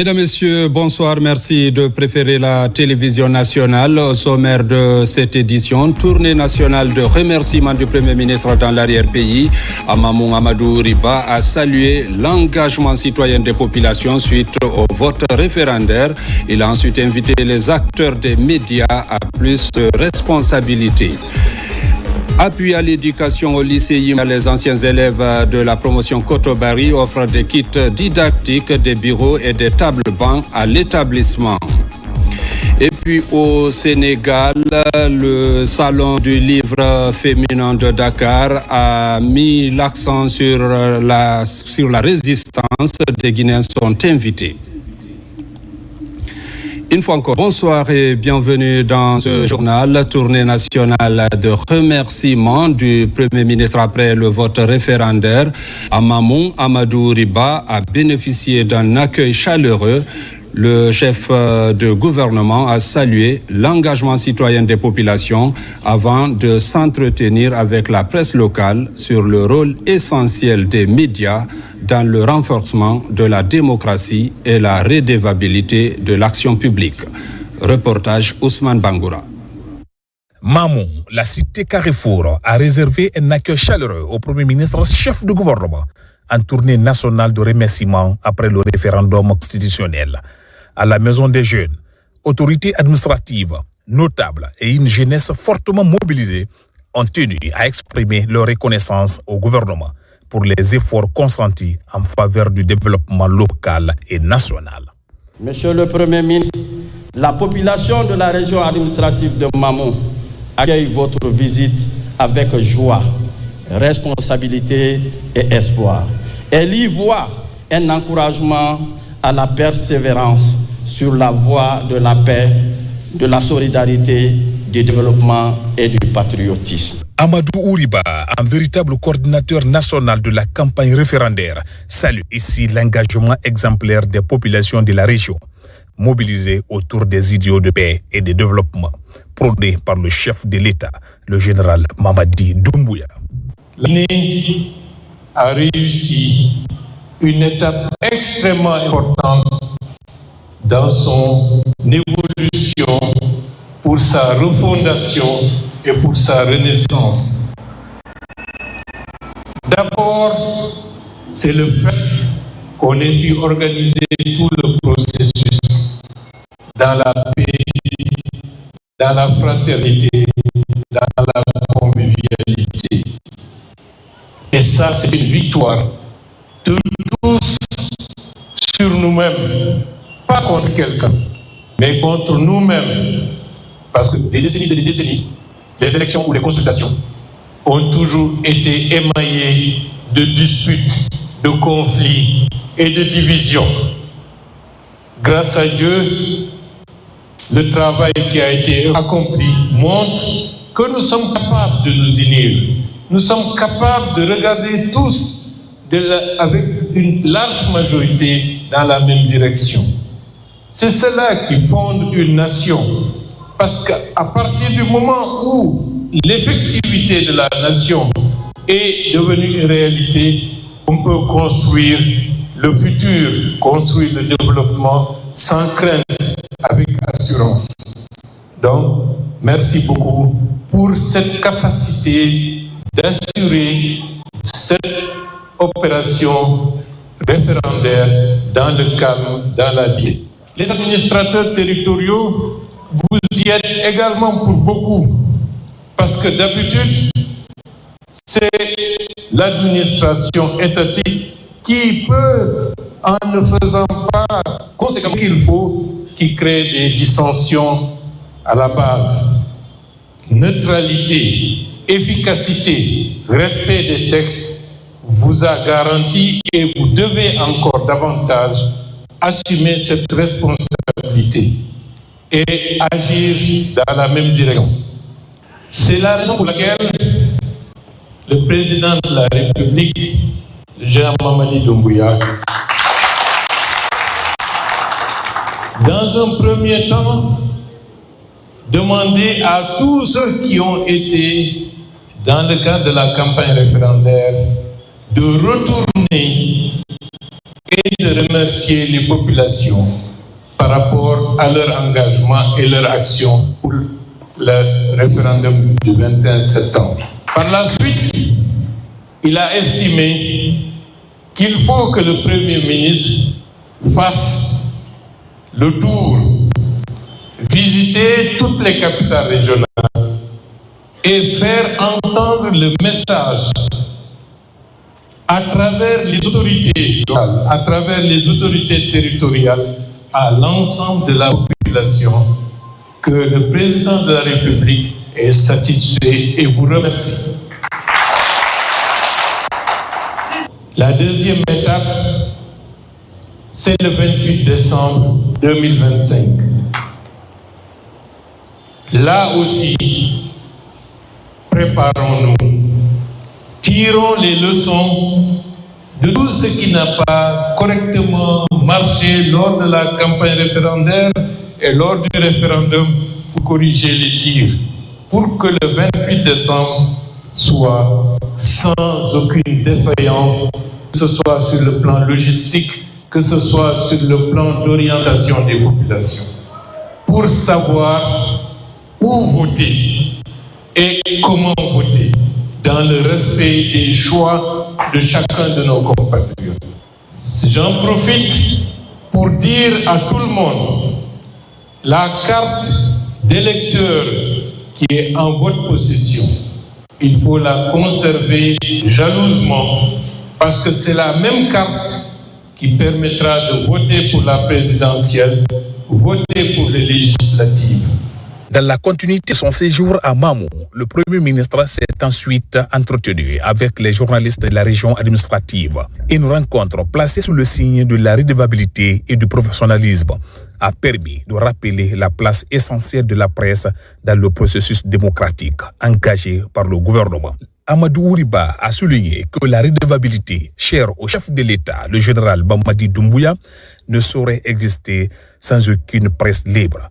Mesdames, Messieurs, bonsoir. Merci de préférer la télévision nationale. Au sommaire de cette édition, tournée nationale de remerciements du Premier ministre dans l'arrière-pays. Amamou Amadou Riba a salué l'engagement citoyen des populations suite au vote référendaire. Il a ensuite invité les acteurs des médias à plus de responsabilités. Appui à l'éducation au lycée, les anciens élèves de la promotion Kotobari offrent des kits didactiques, des bureaux et des tables-bancs à l'établissement. Et puis au Sénégal, le salon du livre féminin de Dakar a mis l'accent sur la résistance. Des Guinéens sont invités. Une fois encore, bonsoir et bienvenue dans ce journal, tournée nationale de remerciements du Premier ministre après le vote référendaire. Amamou Amadou Riba a bénéficié d'un accueil chaleureux. Le chef de gouvernement a salué l'engagement citoyen des populations avant de s'entretenir avec la presse locale sur le rôle essentiel des médias dans le renforcement de la démocratie et la redevabilité de l'action publique. Reportage Ousmane Bangoura. Mamou, la cité Carrefour, a réservé un accueil chaleureux au Premier ministre, chef de gouvernement, en tournée nationale de remerciements après le référendum constitutionnel. À la Maison des Jeunes, autorités administratives, notables et une jeunesse fortement mobilisée ont tenu à exprimer leur reconnaissance au gouvernement pour les efforts consentis en faveur du développement local et national. Monsieur le Premier ministre, la population de la région administrative de Mamou accueille votre visite avec joie, responsabilité et espoir. Elle y voit un encouragement à la persévérance sur la voie de la paix, de la solidarité, du développement et du patriotisme. Amadou Ouriba, un véritable coordinateur national de la campagne référendaire, salue ici l'engagement exemplaire des populations de la région, mobilisées autour des idéaux de paix et de développement, prônés par le chef de l'État, le général Mamadi Doumbouya. L'année a réussi une étape extrêmement importante dans son évolution pour sa refondation et pour sa renaissance. D'abord, c'est le fait qu'on ait pu organiser tout le processus dans la paix, dans la fraternité, dans la convivialité. Et ça, c'est une victoire de tous sur nous-mêmes, pas contre quelqu'un, mais contre nous-mêmes. Parce que des décennies, les élections ou les consultations ont toujours été émaillées de disputes, de conflits et de divisions. Grâce à Dieu, le travail qui a été accompli montre que nous sommes capables de nous unir. Nous sommes capables de regarder tous avec une large majorité dans la même direction. C'est cela qui fonde une nation. Parce qu'à partir du moment où l'effectivité de la nation est devenue une réalité, on peut construire le futur, construire le développement sans crainte, avec assurance. Donc, merci beaucoup pour cette capacité d'assurer cette opération référendaire dans le calme, dans la vie. Les administrateurs territoriaux, vous y êtes également pour beaucoup, parce que d'habitude, c'est l'administration étatique qui peut, en ne faisant pas conséquemment qu'il faut, qui crée des dissensions à la base. Neutralité, efficacité, respect des textes vous a garanti et vous devez encore davantage assumer cette responsabilité et agir dans la même direction. C'est la raison pour laquelle le président de la République, Jean Mamadi Doumbouya, dans un premier temps, demandait à tous ceux qui ont été dans le cadre de la campagne référendaire de retourner et de remercier les populations par rapport à leur engagement et leur action pour le référendum du 21 septembre. Par la suite, il a estimé qu'il faut que le Premier ministre fasse le tour, visiter toutes les capitales régionales et faire entendre le message à travers les autorités locales, à travers les autorités territoriales, à l'ensemble de la population, que le président de la République est satisfait et vous remercie. La deuxième étape, c'est le 28 décembre 2025. Là aussi, préparons-nous, tirons les leçons de tout ce qui n'a pas correctement marché lors de la campagne référendaire et lors du référendum pour corriger les tirs, pour que le 28 décembre soit sans aucune défaillance, que ce soit sur le plan logistique, que ce soit sur le plan d'orientation des populations, pour savoir où voter et comment voter, dans le respect des choix de chacun de nos compatriotes. J'en profite pour dire à tout le monde, la carte d'électeur qui est en votre possession, il faut la conserver jalousement, parce que c'est la même carte qui permettra de voter pour la présidentielle, voter pour les législatives. Dans la continuité de son séjour à Mamou, le Premier ministre s'est ensuite entretenu avec les journalistes de la région administrative. Une rencontre placée sous le signe de la redevabilité et du professionnalisme a permis de rappeler la place essentielle de la presse dans le processus démocratique engagé par le gouvernement. Amadou Ouriba a souligné que la redevabilité chère au chef de l'État, le général Mamadi Doumbouya, ne saurait exister sans aucune presse libre,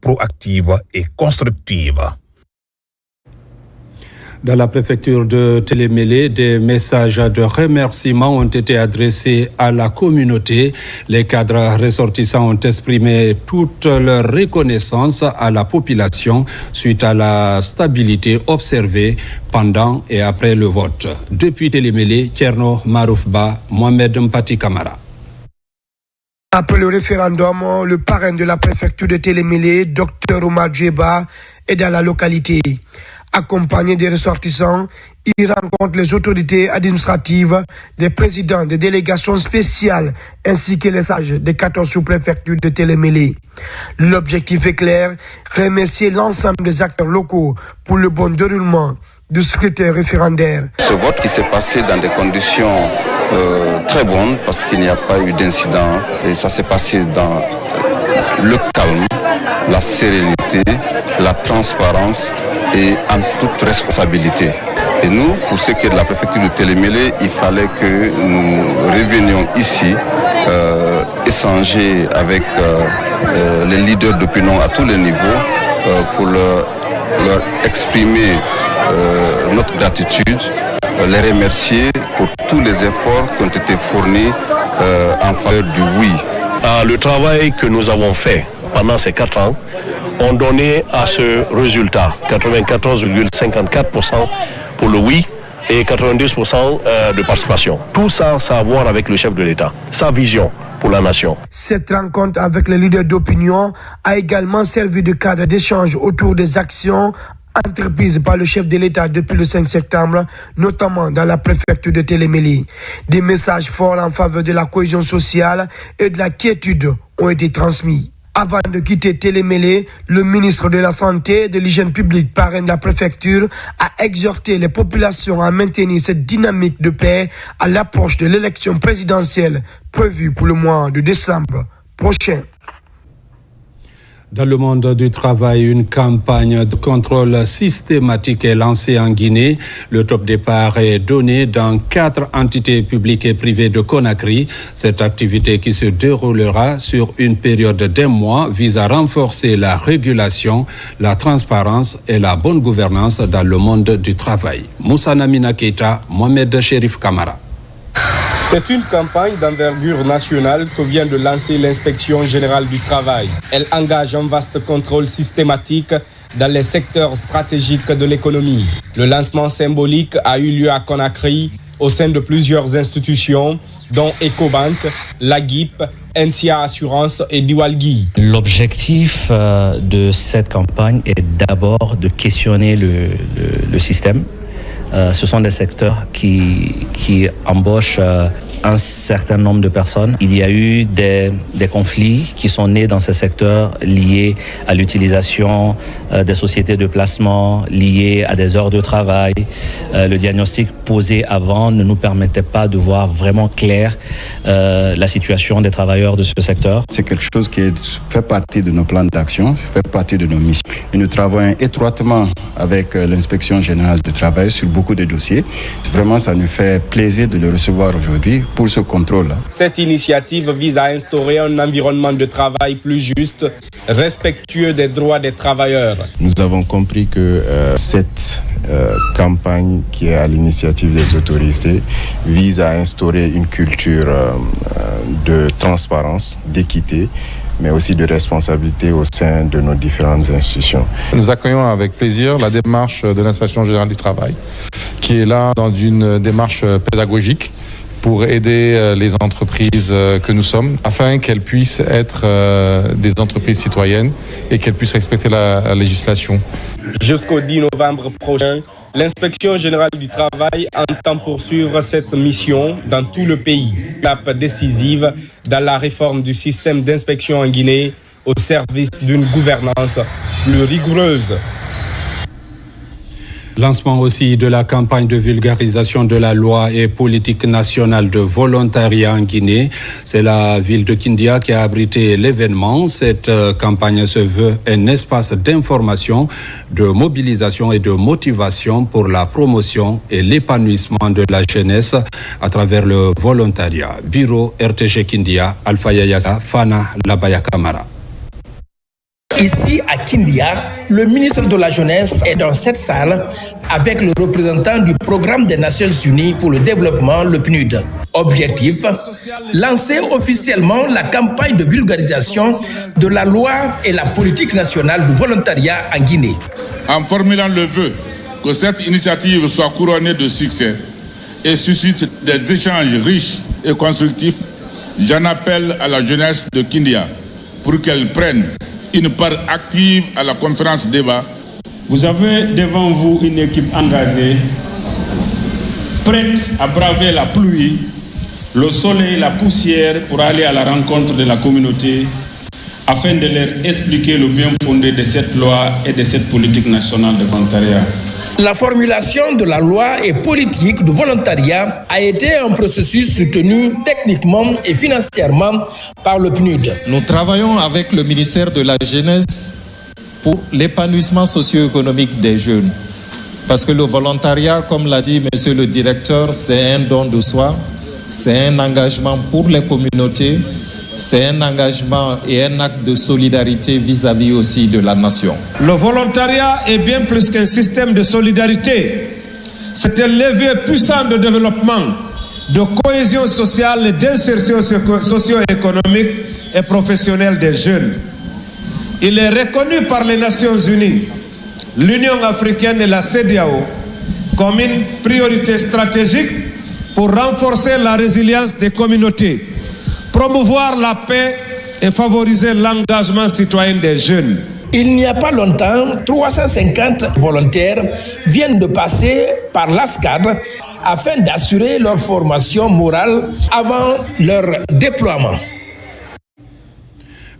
proactive et constructive. Dans la préfecture de Télémélé, des messages de remerciement ont été adressés à la communauté. Les cadres ressortissants ont exprimé toute leur reconnaissance à la population suite à la stabilité observée pendant et après le vote. Depuis Télémélé, Tcherno Maroufba, Mohamed Mpati Kamara. Après le référendum, le parrain de la préfecture de Télémélé, Dr Omar Djeba, est dans la localité. Accompagné des ressortissants, il rencontre les autorités administratives, des présidents des délégations spéciales ainsi que les sages des 14 sous-préfectures de Télémélé. L'objectif est clair, remercier l'ensemble des acteurs locaux pour le bon déroulement du scrutin référendaire. Ce vote qui s'est passé dans des conditions très bonnes parce qu'il n'y a pas eu d'incident et ça s'est passé dans le calme, la sérénité, la transparence et en toute responsabilité. Et nous, pour ce qui est de la préfecture de Télémélé, il fallait que nous revenions ici, échanger avec les leaders d'opinion à tous les niveaux pour leur exprimer notre gratitude, les remercier pour tous les efforts qui ont été fournis en faveur du oui. Le travail que nous avons fait pendant ces 4 ans ont donné à ce résultat 94,54% pour le oui et 92% de participation. Tout ça, ça a à voir avec le chef de l'État, sa vision pour la nation. Cette rencontre avec les leaders d'opinion a également servi de cadre d'échange autour des actions entreprises par le chef de l'État depuis le 5 septembre, notamment dans la préfecture de Télémélé. Des messages forts en faveur de la cohésion sociale et de la quiétude ont été transmis. Avant de quitter Télémélé, le ministre de la Santé et de l'Hygiène publique, parrain de la préfecture, a exhorté les populations à maintenir cette dynamique de paix à l'approche de l'élection présidentielle prévue pour le mois de décembre prochain. Dans le monde du travail, une campagne de contrôle systématique est lancée en Guinée. Le top départ est donné dans 4 entités publiques et privées de Conakry. Cette activité qui se déroulera sur une période d'1 mois vise à renforcer la régulation, la transparence et la bonne gouvernance dans le monde du travail. Moussa Namina Keita, Mohamed Cherif Kamara. C'est une campagne d'envergure nationale que vient de lancer l'Inspection générale du travail. Elle engage un vaste contrôle systématique dans les secteurs stratégiques de l'économie. Le lancement symbolique a eu lieu à Conakry au sein de plusieurs institutions, dont Ecobank, l'AGIP, NCA Assurance et Diwalgui. L'objectif de cette campagne est d'abord de questionner le système. Ce sont des secteurs qui embauchent un certain nombre de personnes. Il y a eu des conflits qui sont nés dans ces secteurs liés à l'utilisation des sociétés de placement, liés à des heures de travail. Le diagnostic posé avant ne nous permettait pas de voir vraiment clair la situation des travailleurs de ce secteur. C'est quelque chose qui fait partie de nos plans d'action, fait partie de nos missions. Et nous travaillons étroitement avec l'Inspection générale du travail sur beaucoup de dossiers. Vraiment, ça nous fait plaisir de le recevoir aujourd'hui pour ce contrôle-là. Cette initiative vise à instaurer un environnement de travail plus juste, respectueux des droits des travailleurs. Nous avons compris que cette campagne qui est à l'initiative des autorités vise à instaurer une culture de transparence, d'équité, mais aussi de responsabilité au sein de nos différentes institutions. Nous accueillons avec plaisir la démarche de l'Inspection générale du travail, qui est là dans une démarche pédagogique pour aider les entreprises que nous sommes, afin qu'elles puissent être des entreprises citoyennes et qu'elles puissent respecter la législation. Jusqu'au 10 novembre prochain, l'Inspection générale du travail entend poursuivre cette mission dans tout le pays. Étape décisive dans la réforme du système d'inspection en Guinée au service d'une gouvernance plus rigoureuse. Lancement aussi de la campagne de vulgarisation de la loi et politique nationale de volontariat en Guinée. C'est la ville de Kindia qui a abrité l'événement. Cette campagne se veut un espace d'information, de mobilisation et de motivation pour la promotion et l'épanouissement de la jeunesse à travers le volontariat. Bureau RTG Kindia, Alpha Yayasa, Fana Labaya Kamara. Ici à Kindia, le ministre de la Jeunesse est dans cette salle avec le représentant du Programme des Nations Unies pour le développement, le PNUD. Objectif, lancer officiellement la campagne de vulgarisation de la loi et la politique nationale du volontariat en Guinée. En formulant le vœu que cette initiative soit couronnée de succès et suscite des échanges riches et constructifs, j'en appelle à la jeunesse de Kindia pour qu'elle prenne une part active à la conférence débat. Vous avez devant vous une équipe engagée, prête à braver la pluie, le soleil, la poussière pour aller à la rencontre de la communauté afin de leur expliquer le bien fondé de cette loi et de cette politique nationale de volontariat. La formulation de la loi et politique du volontariat a été un processus soutenu techniquement et financièrement par le PNUD. Nous travaillons avec le ministère de la Jeunesse pour l'épanouissement socio-économique des jeunes. Parce que le volontariat, comme l'a dit monsieur le directeur, c'est un don de soi, c'est un engagement pour les communautés, c'est un engagement et un acte de solidarité vis-à-vis aussi de la nation. Le volontariat est bien plus qu'un système de solidarité. C'est un levier puissant de développement, de cohésion sociale et d'insertion socio-économique et professionnelle des jeunes. Il est reconnu par les Nations Unies, l'Union africaine et la CEDEAO comme une priorité stratégique pour renforcer la résilience des communautés, promouvoir la paix et favoriser l'engagement citoyen des jeunes. Il n'y a pas longtemps, 350 volontaires viennent de passer par l'ASCAD afin d'assurer leur formation morale avant leur déploiement.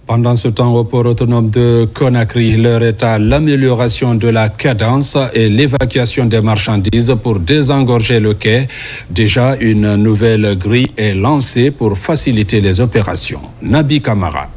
Pendant ce temps, au port autonome de Conakry, l'heure est à l'amélioration de la cadence et l'évacuation des marchandises pour désengorger le quai. Déjà, une nouvelle grille est lancée pour faciliter les opérations. Nabi Kamara.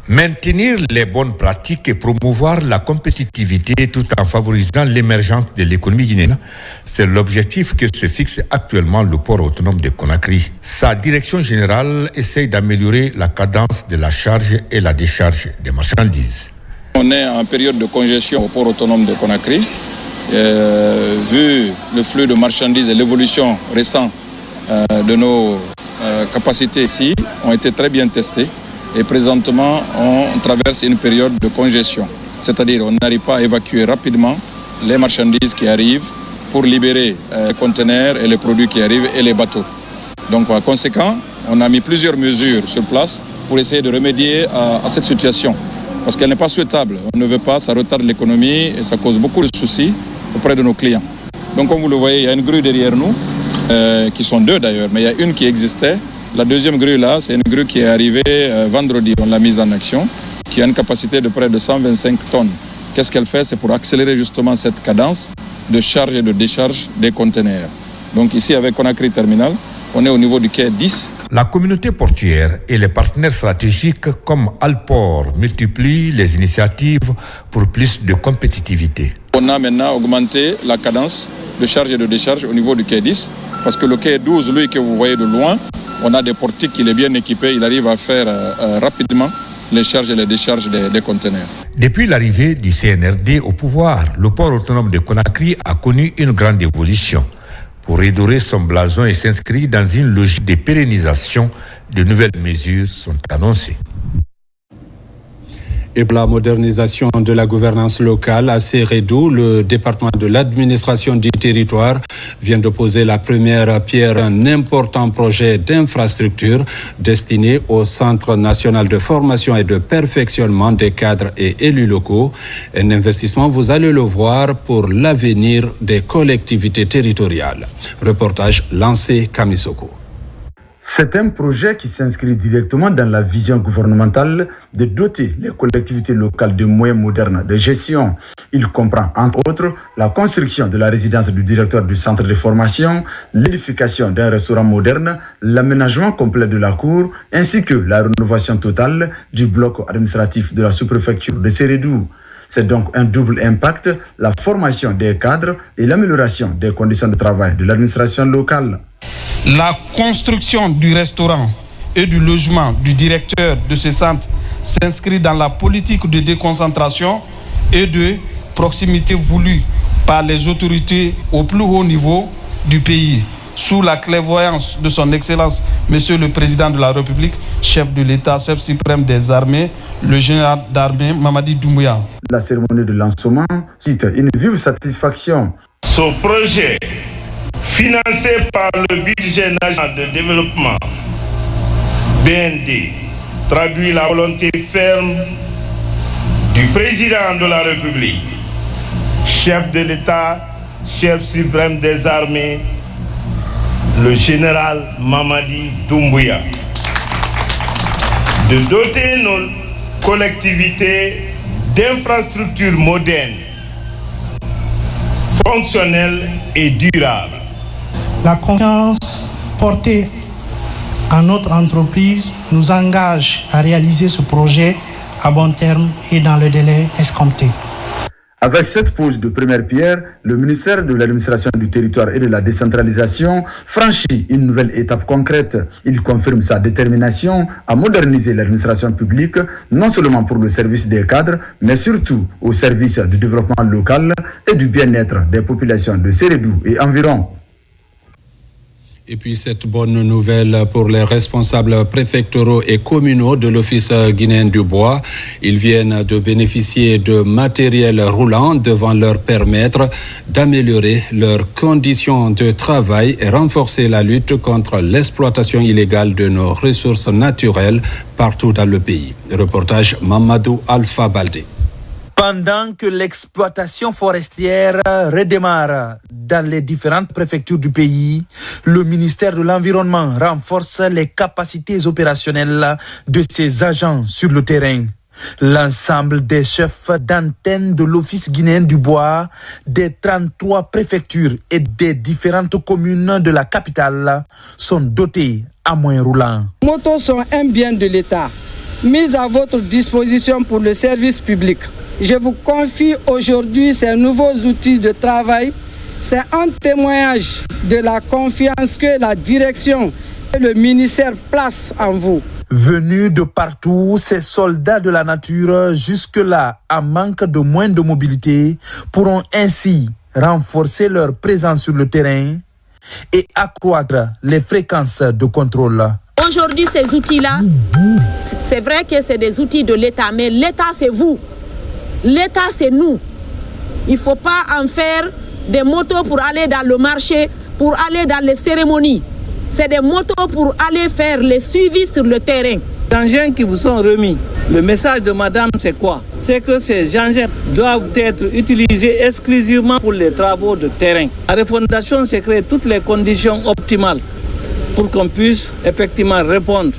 Maintenir les bonnes pratiques et promouvoir la compétitivité tout en favorisant l'émergence de l'économie guinéenne, c'est l'objectif que se fixe actuellement le port autonome de Conakry. Sa direction générale essaye d'améliorer la cadence de la charge et la décharge des marchandises. On est en période de congestion au port autonome de Conakry. Vu le flux de marchandises et l'évolution récente de nos capacités ici ont été très bien testées et présentement on traverse une période de congestion. C'est-à-dire on n'arrive pas à évacuer rapidement les marchandises qui arrivent pour libérer les conteneurs et les produits qui arrivent et les bateaux. Donc par conséquent, on a mis plusieurs mesures sur place pour essayer de remédier à cette situation. Parce qu'elle n'est pas souhaitable. On ne veut pas, ça retarde l'économie et ça cause beaucoup de soucis auprès de nos clients. Donc comme vous le voyez, il y a une grue derrière nous, qui sont deux d'ailleurs, mais il y a une qui existait. La deuxième grue là, c'est une grue qui est arrivée vendredi, on l'a mise en action, qui a une capacité de près de 125 tonnes. Qu'est-ce qu'elle fait? C'est pour accélérer justement cette cadence de charge et de décharge des conteneurs. Donc ici avec Conakry Terminal, on est au niveau du quai 10. La communauté portuaire et les partenaires stratégiques comme Alport multiplient les initiatives pour plus de compétitivité. On a maintenant augmenté la cadence de charge et de décharge au niveau du quai 10, parce que le quai 12, lui que vous voyez de loin, on a des portiques, il est bien équipé, il arrive à faire rapidement les charges et les décharges des conteneurs. Depuis l'arrivée du CNRD au pouvoir, le port autonome de Conakry a connu une grande évolution. Pour redorer son blason et s'inscrire dans une logique de pérennisation, de nouvelles mesures sont annoncées. Et pour la modernisation de la gouvernance locale à Sérédou, le département de l'administration du territoire vient de poser la première pierre à un important projet d'infrastructure destiné au Centre national de formation et de perfectionnement des cadres et élus locaux. Un investissement, vous allez le voir, pour l'avenir des collectivités territoriales. Reportage lancé Kamisoko. C'est un projet qui s'inscrit directement dans la vision gouvernementale de doter les collectivités locales de moyens modernes de gestion. Il comprend, entre autres, la construction de la résidence du directeur du centre de formation, l'édification d'un restaurant moderne, l'aménagement complet de la cour, ainsi que la rénovation totale du bloc administratif de la sous-préfecture de Sérédou. C'est donc un double impact, la formation des cadres et l'amélioration des conditions de travail de l'administration locale. La construction du restaurant et du logement du directeur de ce centre s'inscrit dans la politique de déconcentration et de proximité voulue par les autorités au plus haut niveau du pays, sous la clairvoyance de son Excellence, Monsieur le Président de la République, chef de l'État, chef suprême des armées, le général d'armée Mamadi Doumbouya. La cérémonie de lancement cite une vive satisfaction. Ce projet, financé par le budget national de développement, BND, traduit la volonté ferme du Président de la République, chef de l'État, chef suprême des armées, le général Mamadi Doumbouya, de doter nos collectivités d'infrastructures modernes, fonctionnelles et durables. La confiance portée à notre entreprise nous engage à réaliser ce projet à bon terme et dans le délai escompté. Avec cette pose de première pierre, le ministère de l'administration du territoire et de la décentralisation franchit une nouvelle étape concrète. Il confirme sa détermination à moderniser l'administration publique, non seulement pour le service des cadres, mais surtout au service du développement local et du bien-être des populations de Sérédou et environ. Et puis cette bonne nouvelle pour les responsables préfectoraux et communaux de l'Office guinéen du bois. Ils viennent de bénéficier de matériel roulant devant leur permettre d'améliorer leurs conditions de travail et renforcer la lutte contre l'exploitation illégale de nos ressources naturelles partout dans le pays. Reportage Mamadou Alpha Baldé. Pendant que l'exploitation forestière redémarre dans les différentes préfectures du pays, le ministère de l'Environnement renforce les capacités opérationnelles de ses agents sur le terrain. L'ensemble des chefs d'antenne de l'Office guinéen du bois, des 33 préfectures et des différentes communes de la capitale sont dotés à moyens roulants. Les motos sont un bien de l'État, mis à votre disposition pour le service public. Je vous confie aujourd'hui ces nouveaux outils de travail. C'est un témoignage de la confiance que la direction et le ministère placent en vous. Venus de partout, ces soldats de la nature, jusque-là en manque de moyens de mobilité, pourront ainsi renforcer leur présence sur le terrain et accroître les fréquences de contrôle. Aujourd'hui, ces outils-là, c'est vrai que c'est des outils de l'État, mais l'État, c'est vous. L'État, c'est nous. Il ne faut pas en faire des motos pour aller dans le marché, pour aller dans les cérémonies. C'est des motos pour aller faire les suivis sur le terrain. Les engins qui vous sont remis, le message de madame, c'est quoi? C'est que ces engins doivent être utilisés exclusivement pour les travaux de terrain. La refondation, c'est créer toutes les conditions optimales pour qu'on puisse effectivement répondre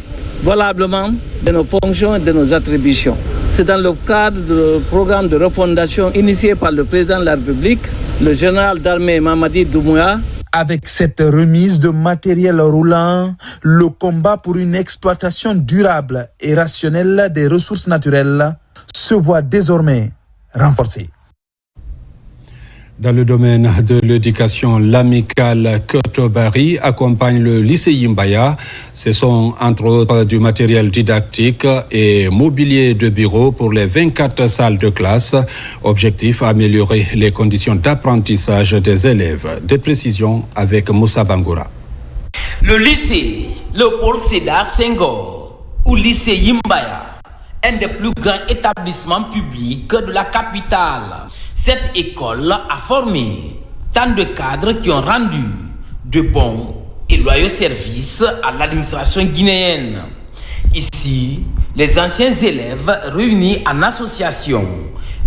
valablement de nos fonctions et de nos attributions. C'est dans le cadre du programme de refondation initié par le président de la République, le général d'armée Mamadi Doumbouya. Avec cette remise de matériel roulant, le combat pour une exploitation durable et rationnelle des ressources naturelles se voit désormais renforcé. Dans le domaine de l'éducation, l'amicale Kotobari accompagne le lycée Yimbaya. Ce sont entre autres du matériel didactique et mobilier de bureau pour les 24 salles de classe. Objectif, améliorer les conditions d'apprentissage des élèves. Des précisions avec Moussa Bangoura. Le lycée Léopold Sédar Senghor ou lycée Yimbaya, un des plus grands établissements publics de la capitale. Cette école a formé tant de cadres qui ont rendu de bons et loyaux services à l'administration guinéenne. Ici, les anciens élèves réunis en association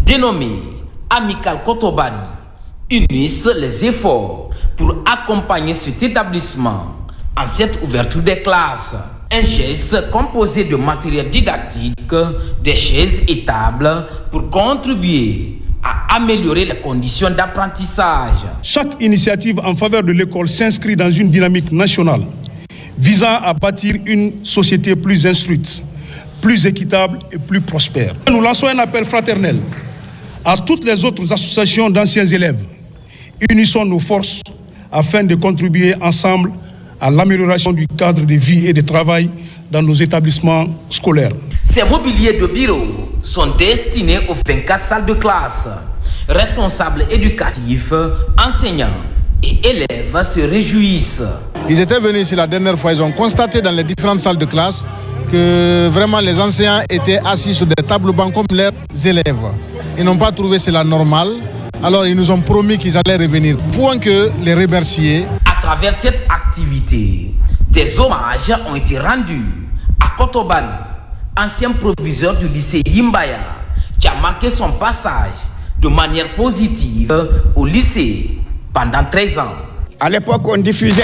dénommée Amicale Kotobari unissent les efforts pour accompagner cet établissement en cette ouverture des classes. Un geste composé de matériel didactique, des chaises et tables pour contribuer à améliorer les conditions d'apprentissage. Chaque initiative en faveur de l'école s'inscrit dans une dynamique nationale visant à bâtir une société plus instruite, plus équitable et plus prospère. Nous lançons un appel fraternel à toutes les autres associations d'anciens élèves. Unissons nos forces afin de contribuer ensemble à l'amélioration du cadre de vie et de travail dans nos établissements scolaires. Ces mobiliers de bureau sont destinés aux 24 salles de classe. Responsables éducatifs, enseignants et élèves se réjouissent. Ils étaient venus ici la dernière fois, ils ont constaté dans les différentes salles de classe que vraiment les enseignants étaient assis sur des tables bancs comme leurs élèves. Ils n'ont pas trouvé cela normal, alors ils nous ont promis qu'ils allaient revenir. Point que les remercier. À travers cette activité, des hommages ont été rendus à Kotobari, ancien proviseur du lycée Yimbaya, qui a marqué son passage de manière positive au lycée pendant 13 ans. À l'époque, on diffusait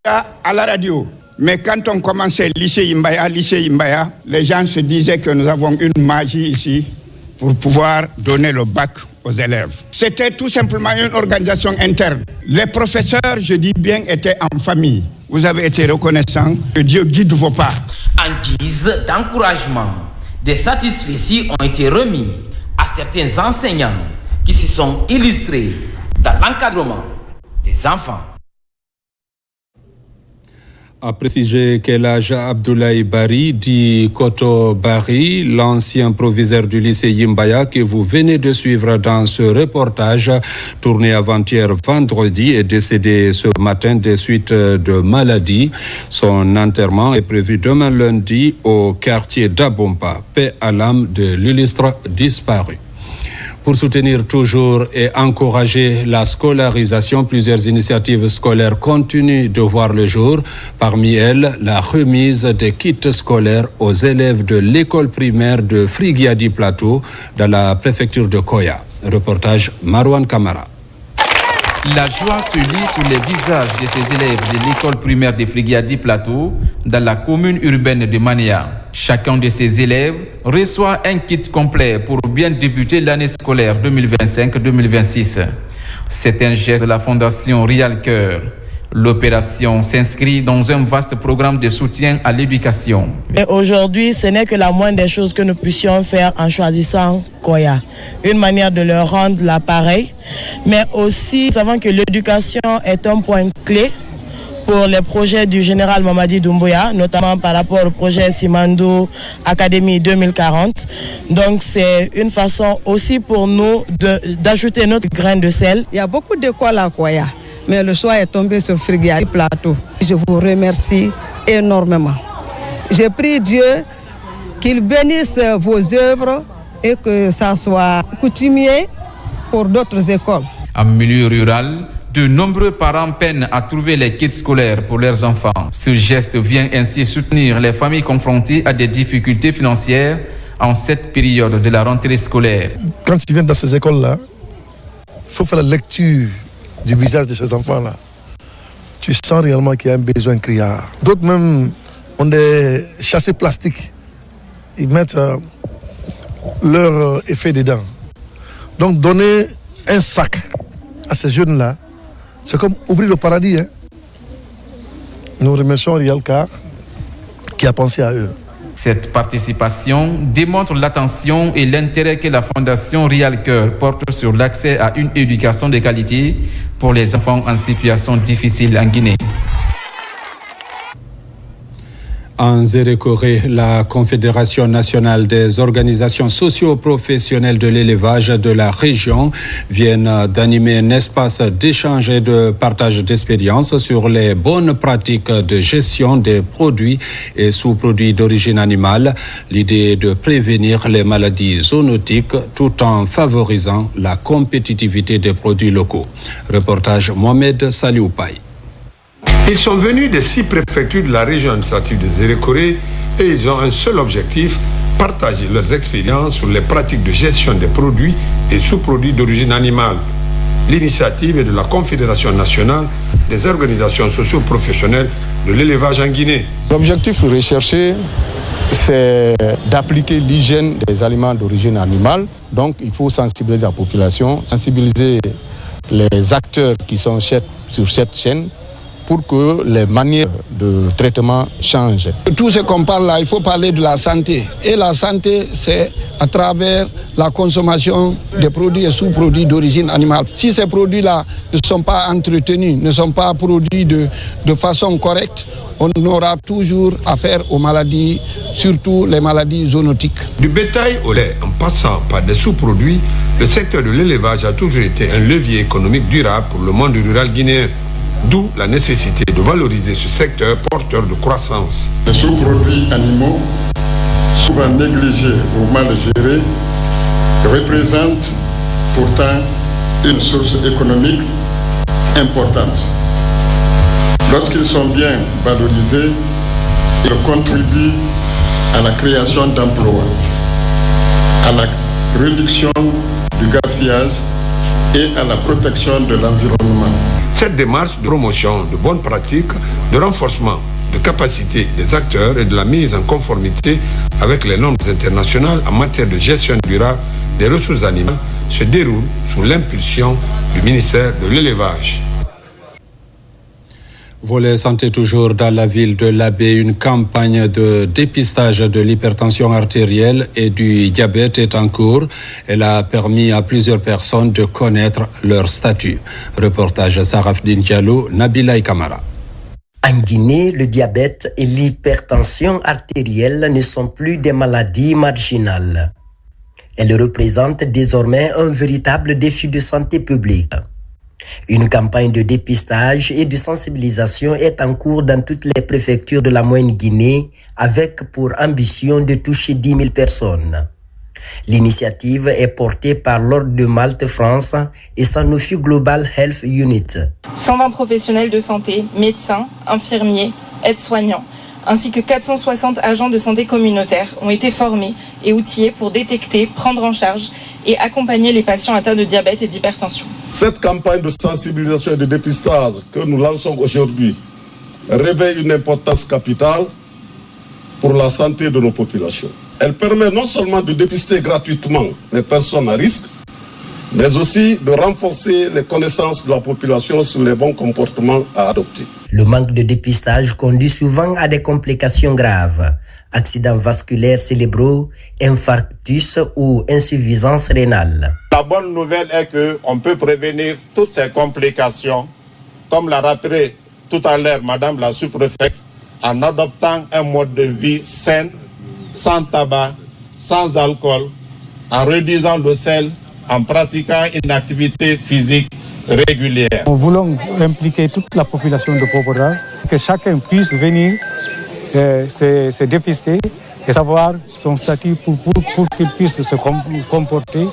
à la radio. Mais quand on commençait lycée Yimbaya, les gens se disaient que nous avons une magie ici pour pouvoir donner le bac aux élèves. C'était tout simplement une organisation interne. Les professeurs, je dis bien, étaient en famille. Vous avez été reconnaissants, que Dieu guide vos pas. En guise d'encouragement, des satisfecits ont été remis à certains enseignants qui se sont illustrés dans l'encadrement des enfants. A précisé qu'Elhaj Abdoulaye Bari dit Koto Bari, l'ancien proviseur du lycée Yimbaya que vous venez de suivre dans ce reportage tourné avant-hier vendredi est décédé ce matin des suites de maladie. Son enterrement est prévu demain lundi au quartier d'Abompa, paix à l'âme de l'illustre disparu. Pour soutenir toujours et encourager la scolarisation, plusieurs initiatives scolaires continuent de voir le jour. Parmi elles, la remise des kits scolaires aux élèves de l'école primaire de Frigiadi Plateau dans la préfecture de Koya. Reportage Marwan Kamara. La joie se lit sur les visages de ces élèves de l'école primaire de Frigiadi Plateau dans la commune urbaine de Mania. Chacun de ces élèves reçoit un kit complet pour bien débuter l'année scolaire 2025-2026. C'est un geste de la Fondation Real Cœur. L'opération s'inscrit dans un vaste programme de soutien à l'éducation. Et aujourd'hui, ce n'est que la moindre des choses que nous puissions faire en choisissant Koya. Une manière de leur rendre l'appareil, mais aussi nous savons que l'éducation est un point clé pour les projets du général Mamadi Doumbouya, notamment par rapport au projet Simandou Académie 2040. Donc c'est une façon aussi pour nous d'ajouter notre grain de sel. Il y a beaucoup d'écoles à Koya. mais le choix est tombé sur Friguia Plateau. Je vous remercie énormément. Je prie Dieu qu'il bénisse vos œuvres et que ça soit coutumier pour d'autres écoles. En milieu rural, de nombreux parents peinent à trouver les kits scolaires pour leurs enfants. Ce geste vient ainsi soutenir les familles confrontées à des difficultés financières en cette période de la rentrée scolaire. Quand tu viens dans ces écoles-là, il faut faire la lecture du visage de ces enfants-là. Tu sens réellement qu'il y a un besoin criard. D'autres même ont des chassés plastiques. Ils mettent leur effet dedans. Donc donner un sac à ces jeunes-là, c'est comme ouvrir le paradis. Hein? Nous remercions Rialcar qui a pensé à eux. Cette participation démontre l'attention et l'intérêt que la Fondation Rialcar porte sur l'accès à une éducation de qualité pour les enfants en situation difficile en Guinée. En Zérékoré, la Confédération nationale des organisations socio-professionnelles de l'élevage de la région vient d'animer un espace d'échange et de partage d'expériences sur les bonnes pratiques de gestion des produits et sous-produits d'origine animale. L'idée est de prévenir les maladies zoonotiques tout en favorisant la compétitivité des produits locaux. Reportage Mohamed Salioupaï. Ils sont venus des 6 préfectures de la région administrative de Zérékoré et ils ont un seul objectif, partager leurs expériences sur les pratiques de gestion des produits et sous-produits d'origine animale. L'initiative est de la Confédération nationale des organisations socio-professionnelles de l'élevage en Guinée. L'objectif recherché, c'est d'appliquer l'hygiène des aliments d'origine animale. Donc il faut sensibiliser la population, sensibiliser les acteurs qui sont sur cette chaîne, pour que les manières de traitement changent. Tout ce qu'on parle là, il faut parler de la santé. Et la santé, c'est à travers la consommation des produits et sous-produits d'origine animale. Si ces produits-là ne sont pas entretenus, ne sont pas produits de façon correcte, on aura toujours affaire aux maladies, surtout les maladies zoonotiques. Du bétail au lait, en passant par des sous-produits, le secteur de l'élevage a toujours été un levier économique durable pour le monde rural guinéen. D'où la nécessité de valoriser ce secteur porteur de croissance. Les sous-produits animaux, souvent négligés ou mal gérés, représentent pourtant une source économique importante. Lorsqu'ils sont bien valorisés, ils contribuent à la création d'emplois, à la réduction du gaspillage et à la protection de l'environnement. Cette démarche de promotion de bonnes pratiques, de renforcement de capacités des acteurs et de la mise en conformité avec les normes internationales en matière de gestion durable des ressources animales se déroule sous l'impulsion du ministère de l'élevage. Volet santé toujours dans la ville de Labé, une campagne de dépistage de l'hypertension artérielle et du diabète est en cours. Elle a permis à plusieurs personnes de connaître leur statut. Reportage Sarafdine Diallo, Nabila Kamara. En Guinée, le diabète et l'hypertension artérielle ne sont plus des maladies marginales. Elles représentent désormais un véritable défi de santé publique. Une campagne de dépistage et de sensibilisation est en cours dans toutes les préfectures de la Moyenne-Guinée avec pour ambition de toucher 10 000 personnes. L'initiative est portée par l'Ordre de Malte France et Sanofi Global Health Unit. 120 professionnels de santé, médecins, infirmiers, aides-soignants, ainsi que 460 agents de santé communautaires ont été formés et outillés pour détecter, prendre en charge et accompagner les patients atteints de diabète et d'hypertension. Cette campagne de sensibilisation et de dépistage que nous lançons aujourd'hui revêt une importance capitale pour la santé de nos populations. Elle permet non seulement de dépister gratuitement les personnes à risque, mais aussi de renforcer les connaissances de la population sur les bons comportements à adopter. Le manque de dépistage conduit souvent à des complications graves, accidents vasculaires cérébraux, infarctus ou insuffisance rénale. La bonne nouvelle est qu'on peut prévenir toutes ces complications, comme l'a rappelé tout à l'heure Madame la sous-préfète, en adoptant un mode de vie sain, sans tabac, sans alcool, en réduisant le sel, en pratiquant une activité physique régulière. Nous voulons impliquer toute la population de Popoda, que chacun puisse venir se dépister et savoir son statut pour qu'il puisse se comporter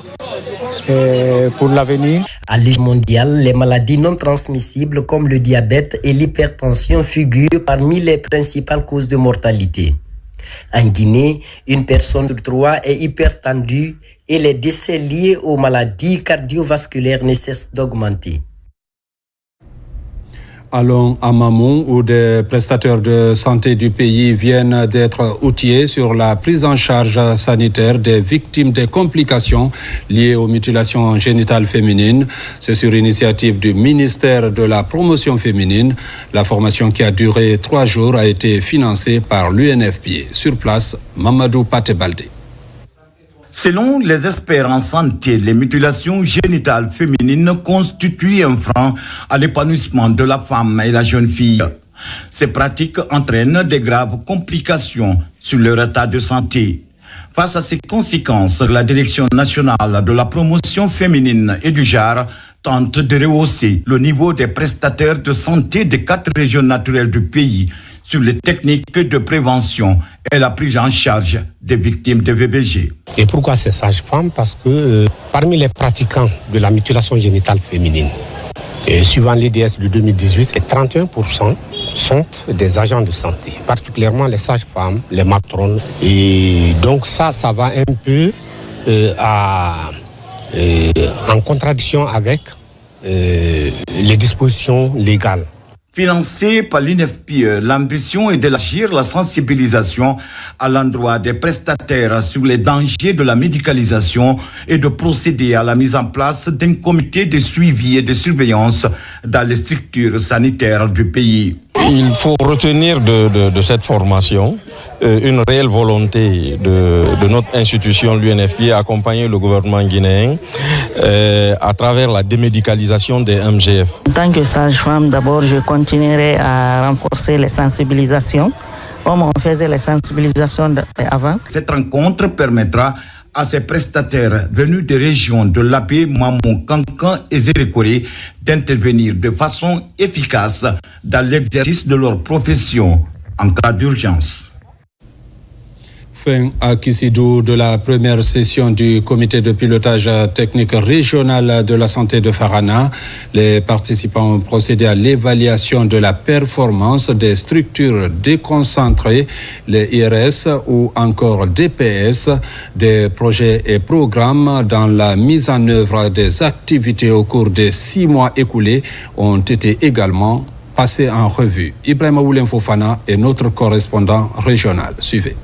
pour l'avenir. À l'échelle mondiale, les maladies non transmissibles comme le diabète et l'hypertension figurent parmi les principales causes de mortalité. En Guinée, une personne sur 3 est hypertendue et les décès liés aux maladies cardiovasculaires ne cessent d'augmenter. Allons à Mamou, où des prestataires de santé du pays viennent d'être outillés sur la prise en charge sanitaire des victimes des complications liées aux mutilations génitales féminines. C'est sur initiative du ministère de la Promotion féminine. La formation qui a duré 3 jours a été financée par l'UNFPA. Sur place, Mamadou Patebalde. Selon les experts en santé, les mutilations génitales féminines constituent un frein à l'épanouissement de la femme et la jeune fille. Ces pratiques entraînent des graves complications sur leur état de santé. Face à ces conséquences, la Direction nationale de la promotion féminine et du genre tente de rehausser le niveau des prestataires de santé des 4 régions naturelles du pays sur les techniques de prévention et la prise en charge des victimes de VBG. Et pourquoi ces sages-femmes? Parce que parmi les pratiquants de la mutilation génitale féminine, suivant l'IDS de 2018, 31% sont des agents de santé, particulièrement les sages-femmes, les matrones. Et donc ça va un peu en contradiction avec les dispositions légales. Financé par l'INFPE, l'ambition est d'élargir la sensibilisation à l'endroit des prestataires sur les dangers de la médicalisation et de procéder à la mise en place d'un comité de suivi et de surveillance dans les structures sanitaires du pays. Il faut retenir de cette formation une réelle volonté de notre institution, l'UNFPA, accompagner le gouvernement guinéen à travers la démédicalisation des MGF. En tant que sage-femme, d'abord, je continuerai à renforcer les sensibilisations, comme on faisait les sensibilisations avant. Cette rencontre permettra à ces prestataires venus des régions de Labé, Mamou, Kankan et Zérékoré d'intervenir de façon efficace dans l'exercice de leur profession en cas d'urgence. Fin à Kissidou de la première session du comité de pilotage technique régional de la santé de Farana. Les participants ont procédé à l'évaluation de la performance des structures déconcentrées, les IRS ou encore DPS, des projets et programmes dans la mise en œuvre des activités au cours des 6 mois écoulés ont été également passés en revue. Ibrahima Oulem Fofana est notre correspondant régional. Suivez.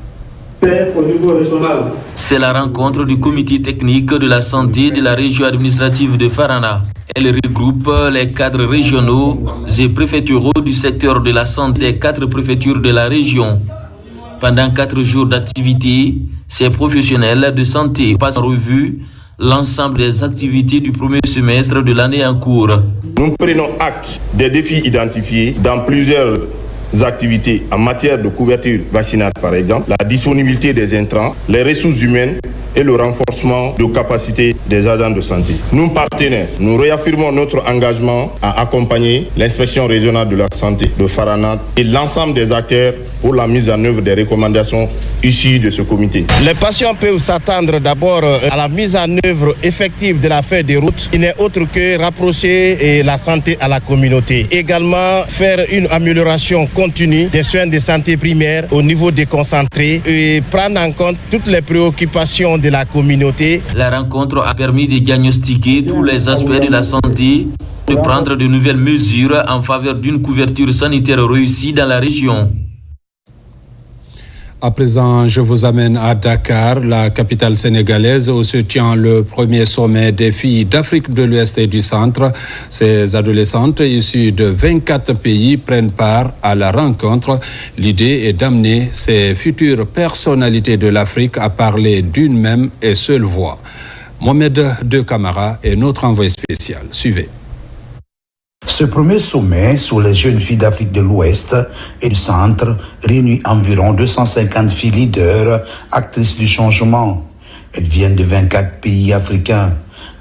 C'est la rencontre du comité technique de la santé de la région administrative de Farana. Elle regroupe les cadres régionaux et préfectoraux du secteur de la santé des 4 préfectures de la région. Pendant 4 jours d'activité, ces professionnels de santé passent en revue l'ensemble des activités du premier semestre de l'année en cours. Nous prenons acte des défis identifiés dans plusieurs activités en matière de couverture vaccinale par exemple, la disponibilité des intrants, les ressources humaines et le renforcement de capacités des agents de santé. Nous, partenaires, nous réaffirmons notre engagement à accompagner l'inspection régionale de la santé de Farana et l'ensemble des acteurs pour la mise en œuvre des recommandations issues de ce comité. Les patients peuvent s'attendre d'abord à la mise en œuvre effective de la feuille de route. Il n'est autre que rapprocher la santé à la communauté. Également, faire une amélioration continue des soins de santé primaire au niveau déconcentré et prendre en compte toutes les préoccupations de la communauté. La rencontre a permis de diagnostiquer tous les aspects de la santé, de prendre de nouvelles mesures en faveur d'une couverture sanitaire réussie dans la région. À présent, je vous amène à Dakar, la capitale sénégalaise, où se tient le premier sommet des filles d'Afrique de l'Ouest et du Centre. Ces adolescentes issues de 24 pays prennent part à la rencontre. L'idée est d'amener ces futures personnalités de l'Afrique à parler d'une même et seule voix. Mohamed De Camara est notre envoyé spécial. Suivez. Ce premier sommet sur les jeunes filles d'Afrique de l'Ouest et du Centre réunit environ 250 filles leaders, actrices du changement. Elles viennent de 24 pays africains.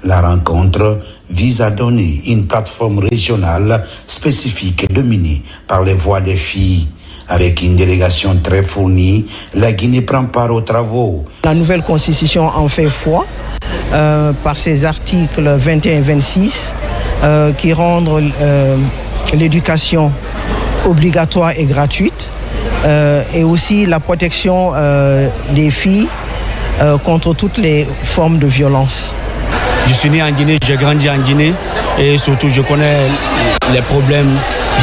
La rencontre vise à donner une plateforme régionale spécifique dominée par les voix des filles. Avec une délégation très fournie, la Guinée prend part aux travaux. La nouvelle constitution en fait foi par ses articles 21 et 26 qui rendent l'éducation obligatoire et gratuite et aussi la protection des filles contre toutes les formes de violence. Je suis né en Guinée, j'ai grandi en Guinée et surtout je connais les problèmes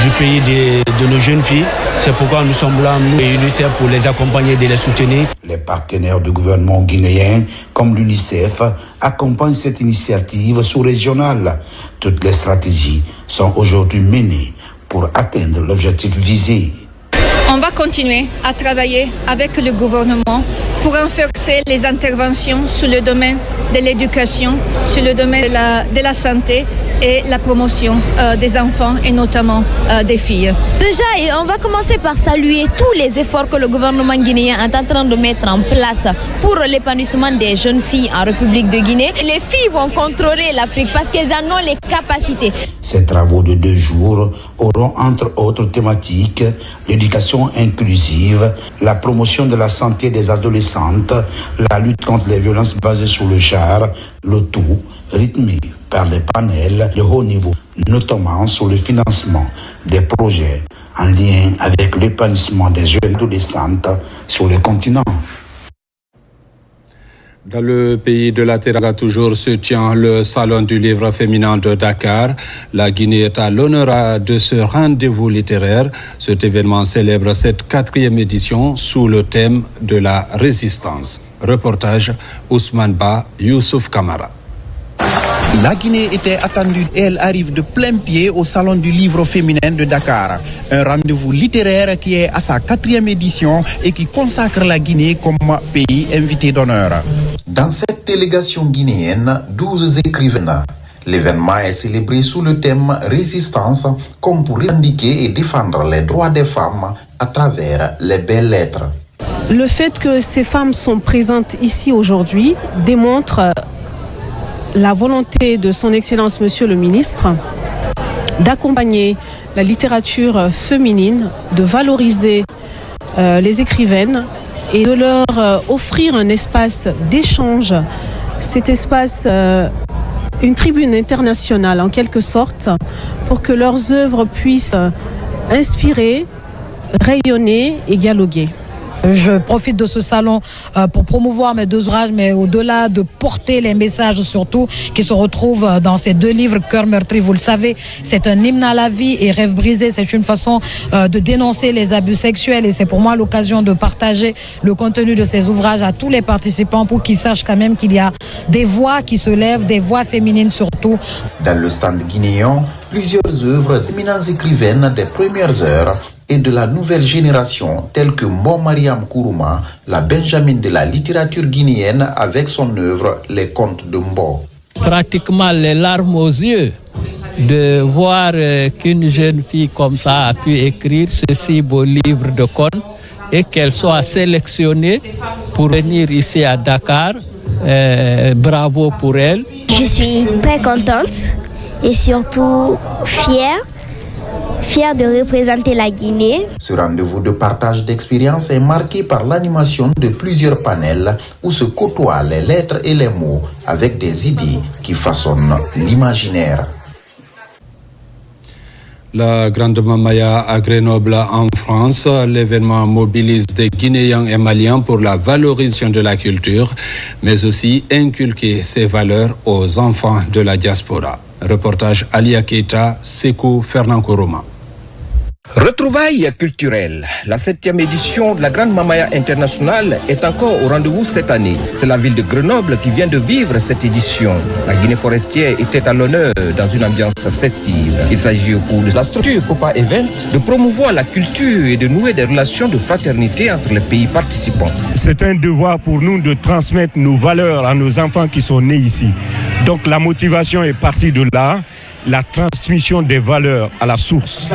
du pays de nos jeunes filles. C'est pourquoi nous sommes là, nous et l'UNICEF, pour les accompagner et les soutenir. Les partenaires du gouvernement guinéen, comme l'UNICEF, accompagnent cette initiative sous-régionale. Toutes les stratégies sont aujourd'hui menées pour atteindre l'objectif visé. On va continuer à travailler avec le gouvernement pour renforcer les interventions sur le domaine de l'éducation, sur le domaine de la santé et la promotion des enfants et notamment des filles. Déjà, on va commencer par saluer tous les efforts que le gouvernement guinéen est en train de mettre en place pour l'épanouissement des jeunes filles en République de Guinée. Les filles vont contrôler l'Afrique parce qu'elles en ont les capacités. Ces travaux de 2 jours auront entre autres thématiques l'éducation inclusive, la promotion de la santé des adolescentes, la lutte contre les violences basées sur le genre, le tout rythmé par des panels de haut niveau, notamment sur le financement des projets en lien avec l'épanouissement des jeunes adolescentes sur le continent. Dans le pays de la Teranga, toujours se tient le Salon du livre féminin de Dakar. La Guinée est à l'honneur de ce rendez-vous littéraire. Cet événement célèbre cette 4e édition sous le thème de la résistance. Reportage Ousmane Ba, Youssouf Kamara. La Guinée était attendue et elle arrive de plein pied au Salon du livre féminin de Dakar. Un rendez-vous littéraire qui est à sa 4e édition et qui consacre la Guinée comme pays invité d'honneur. Dans cette délégation guinéenne, 12 écrivains. L'événement est célébré sous le thème résistance, comme pour revendiquer et défendre les droits des femmes à travers les belles lettres. Le fait que ces femmes sont présentes ici aujourd'hui démontre la volonté de son Excellence Monsieur le Ministre d'accompagner la littérature féminine, de valoriser les écrivaines et de leur offrir un espace d'échange, cet espace, une tribune internationale en quelque sorte, pour que leurs œuvres puissent inspirer, rayonner et dialoguer. Je profite de ce salon pour promouvoir mes 2 ouvrages, mais au-delà de porter les messages surtout qui se retrouvent dans ces 2 livres, Cœur meurtri, vous le savez, c'est un hymne à la vie et Rêve brisé, c'est une façon de dénoncer les abus sexuels et c'est pour moi l'occasion de partager le contenu de ces ouvrages à tous les participants pour qu'ils sachent quand même qu'il y a des voix qui se lèvent, des voix féminines surtout. Dans le stand guinéen, plusieurs œuvres d'éminentes écrivaines des premières heures et de la nouvelle génération, telle que Mo Mariam Kourouma, la Benjamin de la littérature guinéenne avec son œuvre Les Contes de Mbo. Pratiquement les larmes aux yeux de voir qu'une jeune fille comme ça a pu écrire ce si beau livre de contes et qu'elle soit sélectionnée pour venir ici à Dakar. Bravo pour elle. Je suis très contente et surtout fière de représenter la Guinée. Ce rendez-vous de partage d'expériences est marqué par l'animation de plusieurs panels où se côtoient les lettres et les mots avec des idées qui façonnent l'imaginaire. La Grande Mamaya à Grenoble en France, l'événement mobilise des Guinéens et Maliens pour la valorisation de la culture, mais aussi inculquer ces valeurs aux enfants de la diaspora. Reportage Alia Keita, Sekou Fernand Koroma. Retrouvailles culturelles. La 7e édition de la Grande Mamaya Internationale est encore au rendez-vous cette année. C'est la ville de Grenoble qui vient de vivre cette édition. La Guinée forestière était à l'honneur dans une ambiance festive. Il s'agit au cours de la structure Copa Event de promouvoir la culture et de nouer des relations de fraternité entre les pays participants. C'est un devoir pour nous de transmettre nos valeurs à nos enfants qui sont nés ici. Donc la motivation est partie de là. La transmission des valeurs à la source.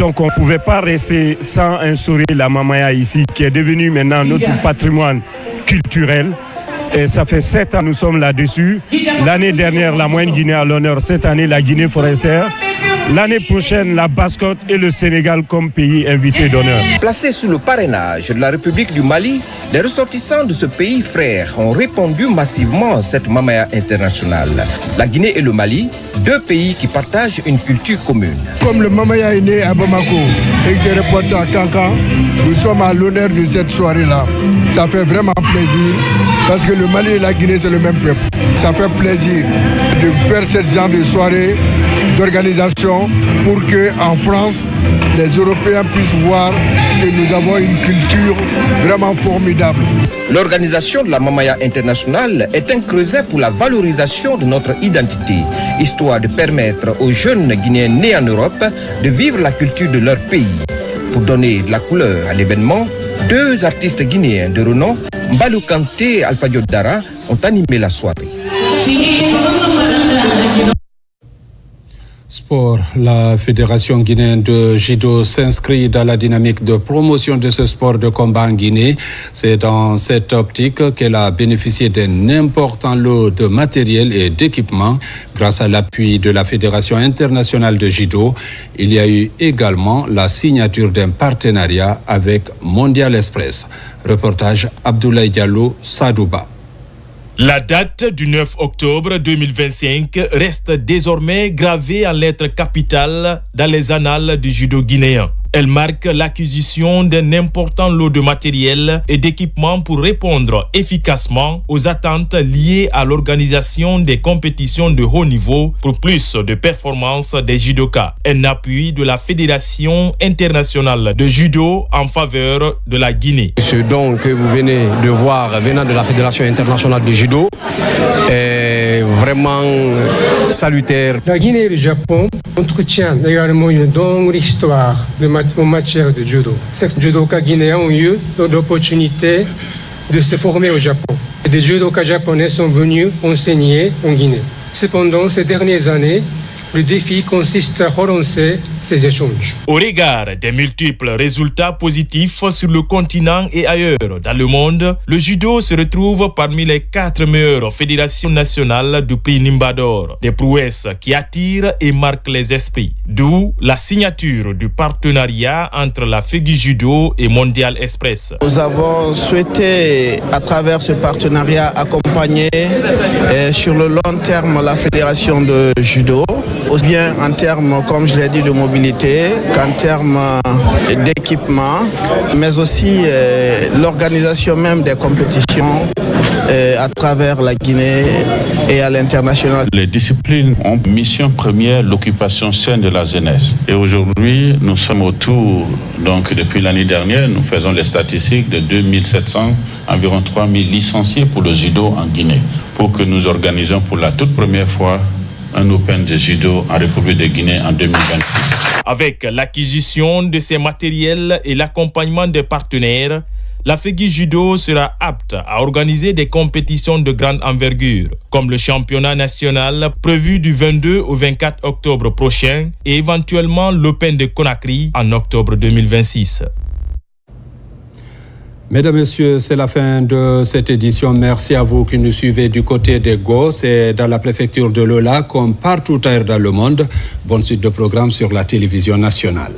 Donc on ne pouvait pas rester sans instaurer la Mamaya ici, qui est devenue maintenant notre patrimoine culturel. Et ça fait 7 ans nous sommes là-dessus. L'année dernière, la moyenne Guinée à l'honneur. Cette année, la Guinée forestière. L'année prochaine, la Basse-Côte et le Sénégal comme pays invité d'honneur. Placés sous le parrainage de la République du Mali, les ressortissants de ce pays frère ont répondu massivement à cette Mamaya internationale. La Guinée et le Mali, deux pays qui partagent une culture commune. Comme le Mamaya est né à Bamako et s'est reporté à Kankan, nous sommes à l'honneur de cette soirée-là. Ça fait vraiment plaisir parce que le Mali et la Guinée, c'est le même peuple. Ça fait plaisir de faire ce genre de soirée, d'organisation pour qu'en France, les Européens puissent voir que nous avons une culture vraiment formidable. L'organisation de la Mamaya internationale est un creuset pour la valorisation de notre identité, histoire de permettre aux jeunes Guinéens nés en Europe de vivre la culture de leur pays. Pour donner de la couleur à l'événement, deux artistes guinéens de renom, Mbalou Kanté et Alpha Diop Dara, ont animé la soirée. Sport, la Fédération guinéenne de judo s'inscrit dans la dynamique de promotion de ce sport de combat en Guinée. C'est dans cette optique qu'elle a bénéficié d'un important lot de matériel et d'équipements grâce à l'appui de la Fédération internationale de judo. Il y a eu également la signature d'un partenariat avec Mondial Express. Reportage Abdoulaye Diallo, Sadouba. La date du 9 octobre 2025 reste désormais gravée en lettres capitales dans les annales du judo guinéen. Elle marque l'acquisition d'un important lot de matériel et d'équipements pour répondre efficacement aux attentes liées à l'organisation des compétitions de haut niveau pour plus de performances des judokas. Un appui de la Fédération internationale de judo en faveur de la Guinée. Ce don que vous venez de voir venant de la Fédération internationale de judo est vraiment salutaire. La Guinée et le Japon entretiennent également une longue histoire en matière de judo. Ces judokas guinéens ont eu l'opportunité de se former au Japon. Et des judokas japonais sont venus enseigner en Guinée. Cependant, ces dernières années, le défi consiste à relancer ces échanges. Au regard des multiples résultats positifs sur le continent et ailleurs dans le monde, le judo se retrouve parmi les 4 meilleures fédérations nationales du prix Nimbador. Des prouesses qui attirent et marquent les esprits. D'où la signature du partenariat entre la FEGI Judo et Mondial Express. Nous avons souhaité, à travers ce partenariat, accompagner sur le long terme la fédération de judo, aussi bien en termes, comme je l'ai dit, de mobilité qu'en termes d'équipement, mais aussi l'organisation même des compétitions à travers la Guinée et à l'international. Les disciplines ont mission première l'occupation saine de la jeunesse. Et aujourd'hui, nous sommes autour, donc depuis l'année dernière, nous faisons les statistiques de 2700, environ 3000 licenciés pour le judo en Guinée, pour que nous organisions pour la toute première fois un Open de judo en République de Guinée en 2026. Avec l'acquisition de ces matériels et l'accompagnement des partenaires, la FEGI Judo sera apte à organiser des compétitions de grande envergure, comme le championnat national prévu du 22 au 24 octobre prochain et éventuellement l'Open de Conakry en octobre 2026. Mesdames, Messieurs, c'est la fin de cette édition. Merci à vous qui nous suivez du côté des Go. C'est dans la préfecture de Lola, comme partout ailleurs dans le monde. Bonne suite de programmes sur la télévision nationale.